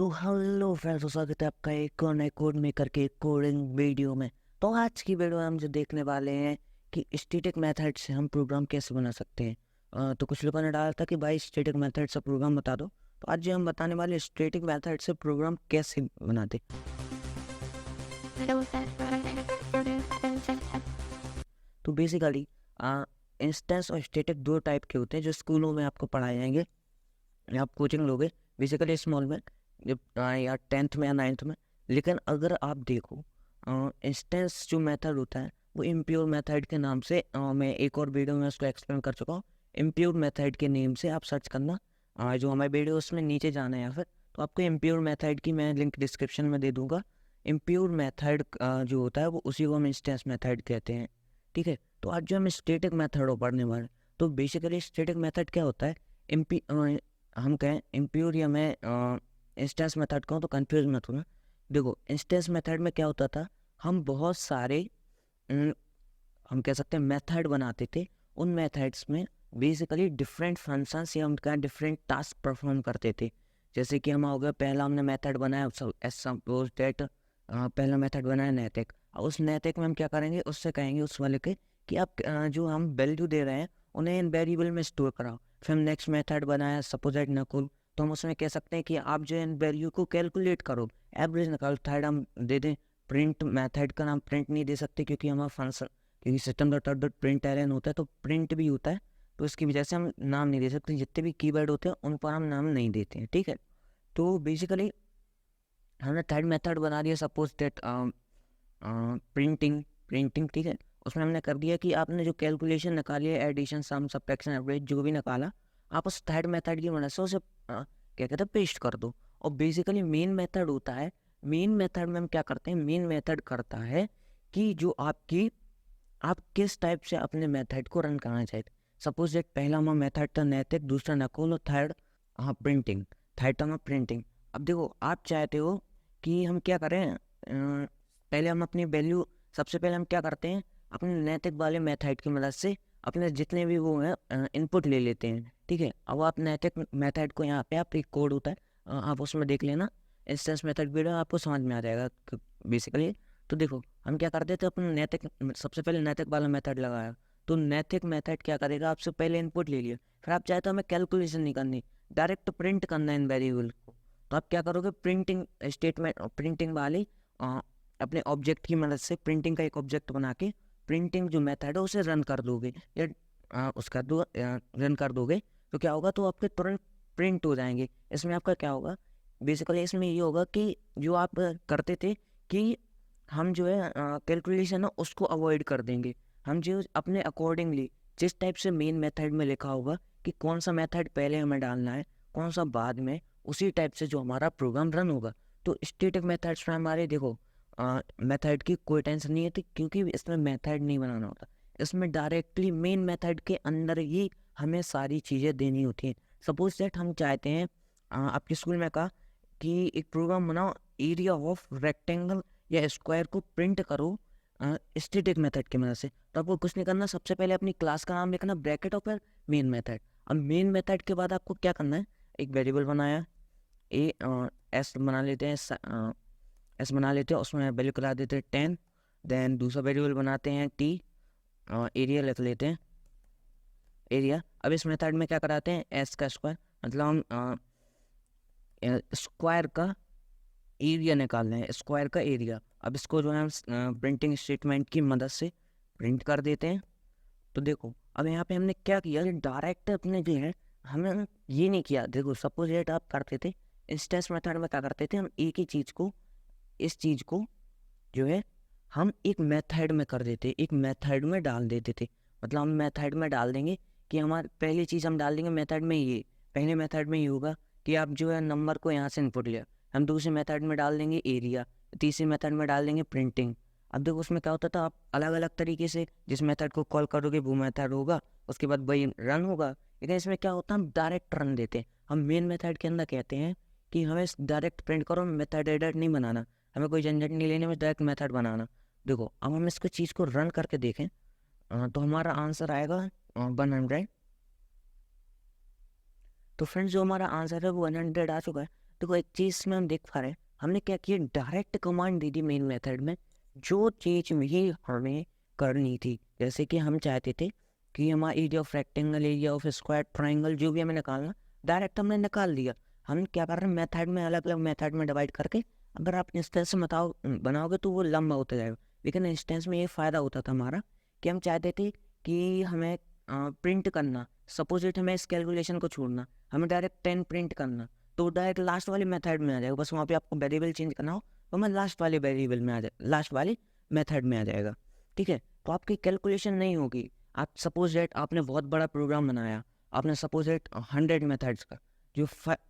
तो hello friends, स्वागत है आपका एक और नए कोड मेकर के कोडिंग वीडियो में। तो आज की वीडियो में हम जो देखने वाले हैं कि स्टैटिक मेथड से हम प्रोग्राम कैसे बना सकते हैं। तो कुछ लोगों ने डाला था कि भाई स्टैटिक मेथड से प्रोग्राम बता दो, तो आज जो हम बताने वाले स्टैटिक मेथड से प्रोग्राम कैसे बनाते। तो बेसिकली इंस्टेंस और स्टैटिक दो टाइप के होते हैं जो स्कूलों में आपको पढ़ाए जाएंगे या आप कोचिंग लोगे बेसिकली स्मॉल में, जब या 10th में या 9th में। लेकिन अगर आप देखो इंस्टेंस जो मेथड होता है वो इम्प्योर मेथड के नाम से मैं एक और वीडियो में उसको एक्सप्लेन कर चुका हूँ। इम्प्योर मेथड के नेम से आप सर्च करना, जो हमारे वीडियो उसमें नीचे जाना है या फिर तो आपको इम्प्योर मेथड की मैं लिंक डिस्क्रिप्शन में दे दूँगा। इम्प्योर मेथड जो होता है वो उसी को हम इंस्टेंस मेथड कहते हैं, ठीक है। तो आज जो हम स्टैटिक मेथड पढ़ने वाले, तो बेसिकली स्टैटिक मेथड क्या होता है। हम कहें इम्प्योर या मैं इंस्टेंस मेथड कहूँ तो कंफ्यूज मत होना। देखो इंस्टेंस मेथड में क्या होता था, हम बहुत सारे हम कह सकते हैं मेथड बनाते थे। उन मेथड्स में बेसिकली डिफरेंट फंक्शंस या उनका डिफरेंट टास्क परफॉर्म करते थे। जैसे कि हम हो गया, पहला हमने मेथड बनाया सपोज दैट पहला मेथड बनाया नैतिक। उस नैतिक में हम क्या करेंगे, उससे कहेंगे उस वाले के कि आप जो हम वैल्यू दे रहे हैं उन्हें इन वेरिएबल में स्टोर कराओ। फिर हम नेक्स्ट मेथड बनाया सपोज दैट नकुल, तो हम उसमें कह सकते हैं कि आप जो इन वैल्यू को कैलकुलेट करो, एवरेज निकालो। थर्ड हम दे दें प्रिंट, मेथड का नाम प्रिंट नहीं दे सकते क्योंकि हमारा फंक्शन, क्योंकि system dot out dot println होता है तो प्रिंट भी होता है, तो इसकी वजह से हम नाम नहीं दे सकते। जितने भी कीवर्ड होते हैं उन पर हम नाम नहीं देते हैं, ठीक है। तो बेसिकली हमने थर्ड मेथड बना दिया सपोज दैट प्रिंटिंग प्रिंटिंग ठीक है। उसमें हमने कर दिया कि आपने जो कैलकुलेशन निकाली है, एडिशन सम सब्ट्रैक्शन एवरेज जो भी निकाला, आप उस थर्ड मेथड की मदद से उसे क्या कहते हैं पेस्ट कर दो। और बेसिकली मेन मेथड होता है, मेन मेथड में हम क्या करते हैं, मेन मेथड करता है कि जो आप किस टाइप से अपने मेथड को रन करना चाहते। सपोज दैट पहला हमारा मेथड था नैतिक, दूसरा नकुल और थर्ड प्रिंटिंग, थर्ड था हमारा प्रिंटिंग। अब देखो आप चाहते हो कि हम क्या करें, पहले हम अपनी वैल्यू, सबसे पहले हम क्या करते हैं अपने नैतिक वाले मेथड की मदद से अपने जितने भी वो हैं इनपुट ले लेते हैं, ठीक है। अब आप नैतिक मेथड को यहाँ पे आप एक कोड होता है, आप उसमें देख लेना, इंस्टेंस मेथड वीडियो आपको समझ में आ जाएगा बेसिकली। तो देखो हम क्या करते थे, अपने नैतिक सबसे पहले नैतिक वाला मेथड लगाया। तो नैतिक मेथड क्या करेगा, आपसे पहले इनपुट ले लिया, फिर आप चाहते हो हमें कैलकुलेशन नहीं करनी, डायरेक्ट प्रिंट करना है इन वेरिएबल को, तो आप क्या करोगे, प्रिंटिंग स्टेटमेंट, प्रिंटिंग वाली अपने ऑब्जेक्ट की मदद से प्रिंटिंग का एक ऑब्जेक्ट बना के प्रिंटिंग जो मेथड है उसे रन कर दोगे या उसका रन कर दोगे, तो क्या होगा, तो आपके तुरंत प्रिंट हो जाएंगे। इसमें आपका क्या होगा, बेसिकली इसमें ये होगा कि जो आप करते थे कि हम जो है कैलकुलेशन है उसको अवॉइड कर देंगे। हम जो अपने अकॉर्डिंगली जिस टाइप से मेन मेथड में लिखा होगा कि कौन सा मेथड पहले हमें डालना है कौन सा बाद में, उसी टाइप से जो हमारा प्रोग्राम रन होगा। तो स्टैटिक मेथड्स में हमारे देखो मेथड की कोई टेंशन नहीं होती क्योंकि इसमें मेथड नहीं बनाना होता, इसमें डायरेक्टली मेन मेथड के अंदर ही हमें सारी चीज़ें देनी होती हैं। सपोज दैट हम चाहते हैं आपके स्कूल में कहा कि एक प्रोग्राम बनाओ, एरिया ऑफ रेक्टेंगल या स्क्वायर को प्रिंट करो स्टैटिक मेथड की मदद से। तो आपको कुछ नहीं करना, सबसे पहले अपनी क्लास का नाम लिखना ब्रैकेट और फिर मेन मेथड। अब मेन मेथड के बाद आपको क्या करना है, एक वेरिएबल बनाया एस बना लेते हैं, एस बना लेते हैं, उसमें वैल्यू करा देते हैं 10। देन दूसरा वेरिएबल बनाते हैं टी, एरिया लिख लेते हैं एरिया। अब इस मेथड में क्या कराते हैं, एस का स्क्वायर, मतलब हम स्क्वायर का एरिया निकाल रहे हैं, स्क्वायर का एरिया। अब इसको जो है हम प्रिंटिंग स्टेटमेंट की मदद से प्रिंट कर देते हैं। तो देखो अब यहाँ पे हमने क्या किया, डायरेक्ट अपने जो है हमें ये नहीं किया। देखो सपोज डेट आप करते थे इंस्टेंस मेथड में क्या करते थे, हम एक ही चीज़ को, इस चीज़ को जो है हम एक मेथड में कर देते, एक मेथड में डाल देते थे। मतलब हम मेथड में डाल देंगे कि हमारी पहली चीज़ हम डाल देंगे मेथड में, ये पहले मेथड में ये होगा कि आप जो है नंबर को यहाँ से इनपुट लिया, हम दूसरे मेथड में डाल देंगे एरिया, तीसरे मेथड में डाल देंगे प्रिंटिंग। अब देखो उसमें क्या होता था, आप अलग अलग तरीके से जिस मेथड को कॉल करोगे वो मेथड होगा, उसके बाद वही रन होगा। लेकिन इसमें क्या होता है, हम डायरेक्ट रन देते हैं। हम मेन मेथड के अंदर कहते हैं कि हमें डायरेक्ट प्रिंट करो, मेथड एडिट नहीं बनाना, हमें कोई झंझट नहीं लेने में, डायरेक्ट मेथड बनाना। देखो अब हम इसको चीज़ को रन करके देखें तो हमारा आंसर आएगा 100। तो फ्रेंड्स जो हमारा आंसर है वो 100 आ चुका है। देखो एक चीज़ में हम देख पा रहे हैं, हमने क्या किया, डायरेक्ट कमांड दे दी मेन मेथड में जो चीज़ भी हमें करनी थी। जैसे कि हम चाहते थे कि हमारा area of rectangle, area of square, triangle जो भी हमें निकालना, डायरेक्ट हमने निकाल दिया। हम क्या कर रहे हैं, मेथड में अलग अलग मेथड में डिवाइड करके अगर आप इंस्टेंस बनाओगे तो वो लंबा होता जाएगा। लेकिन इंस्टेंस में ये फ़ायदा होता था हमारा कि हम चाहते थे कि हमें प्रिंट करना, सपोज इट हमें इस कैलकुलेशन को छोड़ना, हमें डायरेक्ट 10 प्रिंट करना, तो डायरेक्ट लास्ट वाले मेथड में आ जाएगा। बस वहाँ पे आपको वेरिएबल चेंज करना हो तो हमें लास्ट वाले वेरिएबल में आ जाए, लास्ट वाले मेथड में आ जाएगा। ठीक है, तो आपकी कैलकुलेशन नहीं होगी। आप सपोज डेट आपने बहुत बड़ा प्रोग्राम बनाया, आपने सपोज डेट 100 मेथड्स का, जो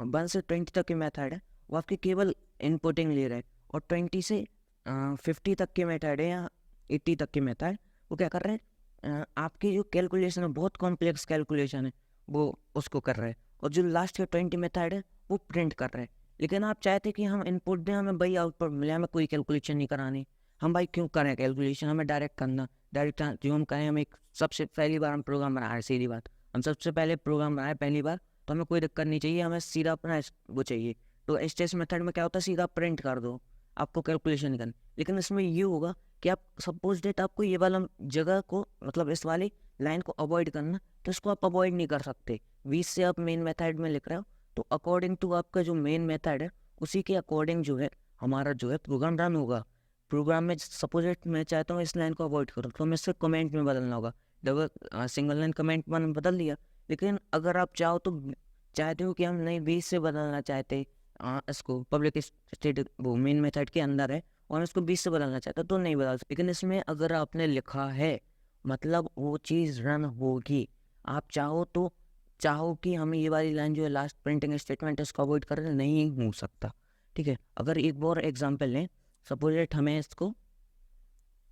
1 से 20 तक के मेथड है वो आपके केवल इनपुटिंग ले रहे हैं, और 20 से 50 तक के मेथड है या 80 तक के मेथड वो क्या कर रहे हैं, आपकी जो कैलकुलेशन है बहुत कॉम्प्लेक्स कैलकुलेशन है वो उसको कर रहे हैं, और जो लास्ट के 20 मेथड है वो प्रिंट कर रहे हैं। लेकिन आप चाहते कि हम इनपुट दें, हमें भाई आउटपुट मिले, हमें कोई कैलकुलेशन नहीं करानी, हम भाई क्यों करें कैलकुलेशन, हमें डायरेक्ट करना, डायरेक्ट जो हम कहें, हम एक सबसे पहली बार हम प्रोग्राम बना रहे हैं, सीधी बात, हम सबसे पहले प्रोग्राम बनाए पहली बार, तो हमें कोई दिक्कत नहीं चाहिए, हमें सीधा अपना वो चाहिए। तो स्टेज मेथड में क्या होता है, सीधा प्रिंट कर दो, आपको कैलकुलेशन नहीं करनी। लेकिन इसमें ये होगा कि आप सपोज डेट आपको ये वाला जगह को, मतलब इस वाली लाइन को अवॉइड करना, तो इसको आप अवॉइड नहीं कर सकते। 20 से आप मेन मेथड में लिख रहे हो तो अकॉर्डिंग टू आपका जो मेन मेथड है उसी के अकॉर्डिंग जो है हमारा जो है प्रोग्राम रन होगा। प्रोग्राम में सपोज डेट मैं चाहता हूँ इस लाइन को अवॉइड करूँ, तो हमें इससे कमेंट में बदलना होगा, डबल सिंगल लाइन कमेंट में बदल दिया। लेकिन अगर आप चाहो तो चाहते हो कि हम नहीं 20 से बदलना चाहते, इसको पब्लिक स्टेट वो मेन मेथड के अंदर है और इसको 20 से बदलना चाहता तो नहीं बदल सकते। लेकिन इसमें अगर आपने लिखा है मतलब वो चीज़ रन होगी। आप चाहो कि हमें ये वाली लाइन जो है लास्ट प्रिंटिंग स्टेटमेंट है इसको अवॉइड कर, नहीं हो सकता। ठीक है, अगर एक और एग्जांपल लें, सपोज दैट हमें इसको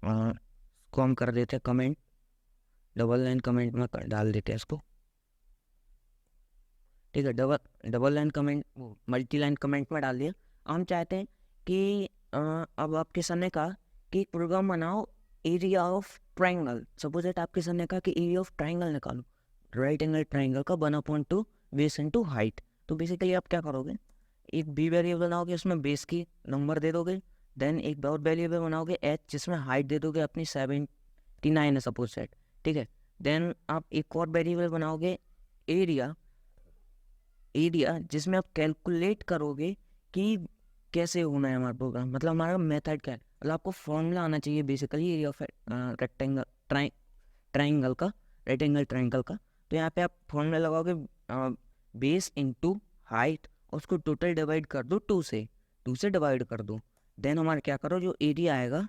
हम कर देते हैं कमेंट, डबल लाइन कमेंट में डाल देते हैं इसको। ठीक है, डबल लाइन कमेंट वो मल्टी लाइन कमेंट में डाल दिया। हम चाहते हैं कि अब आपके सर ने कहा कि प्रोग्राम बनाओ area of triangle, suppose that आपके सर ने कहा कि एरिया ऑफ ट्राइंगल निकालो, राइट एंगल ट्राइंगल का 1/2 बेस इंटू हाइट। तो बेसिकली आप क्या करोगे, एक बी वेरिएबल बनाओगे, उसमें बेस की नंबर दे दोगे, देन एक और वेरिएबल बनाओगे एच, जिसमें हाइट दे दोगे अपनी 79 है सपोज दैट। ठीक है, देन आप एक और वेरिएबल बनाओगे एरिया, जिसमें आप कैलकुलेट करोगे कि कैसे होना है हमारा प्रोग्राम, मतलब हमारा मेथड क्या है, मतलब आपको फॉर्मूला आना चाहिए basically area of rectangle triangle का, रेक्टेंगल ट्राइंगल का। तो यहाँ पे आप फॉर्मूला लगाओगे बेस इंटू हाइट, और उसको टोटल डिवाइड कर दो 2 से डिवाइड कर दो। देन हमारा क्या करो, जो एरिया आएगा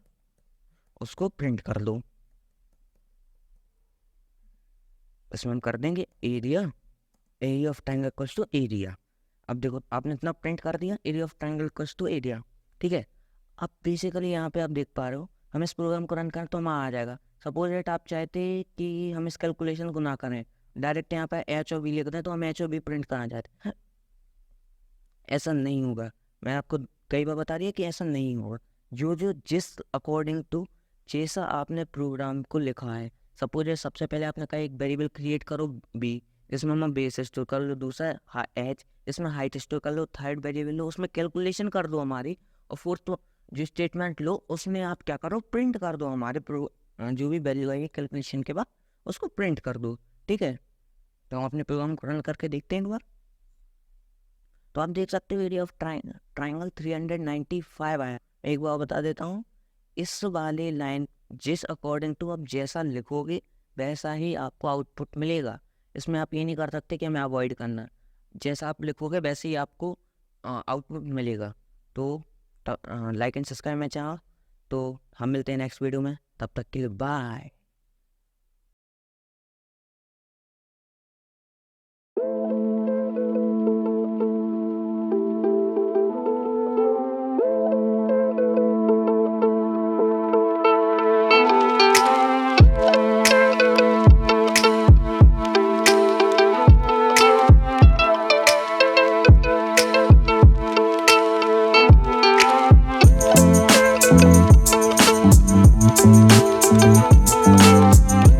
उसको प्रिंट कर दो। इसमें हम कर देंगे area of triangle equals to area. अब देखो आपने इतना प्रिंट कर दिया, area of triangle equals to area. ठीक है, अब बेसिकली यहाँ पे आप देख पा रहे हो हम इस प्रोग्राम को रन करें तो हमारा आ जाएगा। सपोज डेट आप चाहते कि हम इस कैलकुलेशन को ना करें, डायरेक्ट यहाँ पे एच और बी लिख दें, तो हम एच और बी प्रिंट करना चाहते हैं, ऐसा नहीं होगा। मैं आपको कई बार बता दिया कि ऐसा नहीं होगा। जो जिस अकॉर्डिंग टू जैसा आपने प्रोग्राम को लिखा है, सपोज सबसे पहले आपने कहा एक वेरिएबल क्रिएट करो बी, इसमें हम बेस स्टोर कर लो, दूसरा एच इसमें हाइट स्टोर कर लो, थर्ड वेरिएबल लो उसमें कैलकुलेशन कर दो हमारी, और फोर्थ जो स्टेटमेंट लो उसमें आप क्या करो, प्रिंट कर दो हमारे जो भी वैल्यू आएगी कैलकुलेशन के बाद उसको प्रिंट कर दो। ठीक है, तो हम अपने प्रोग्राम को रन करके देखते हैं एक बार। तो आप देख सकते हो एरिया ऑफ ट्राइंगल 395 आया। एक बार बता देता हूँ, इस वाले लाइन जिस अकॉर्डिंग टू आप जैसा लिखोगे वैसा ही आपको आउटपुट मिलेगा। इसमें आप ये नहीं कर सकते कि हमें अवॉइड करना, जैसा आप लिखोगे वैसे ही आपको आउटपुट मिलेगा। तो लाइक एंड सब्सक्राइब मैं चाहा तो हम मिलते हैं नेक्स्ट वीडियो में, तब तक के लिए बाय।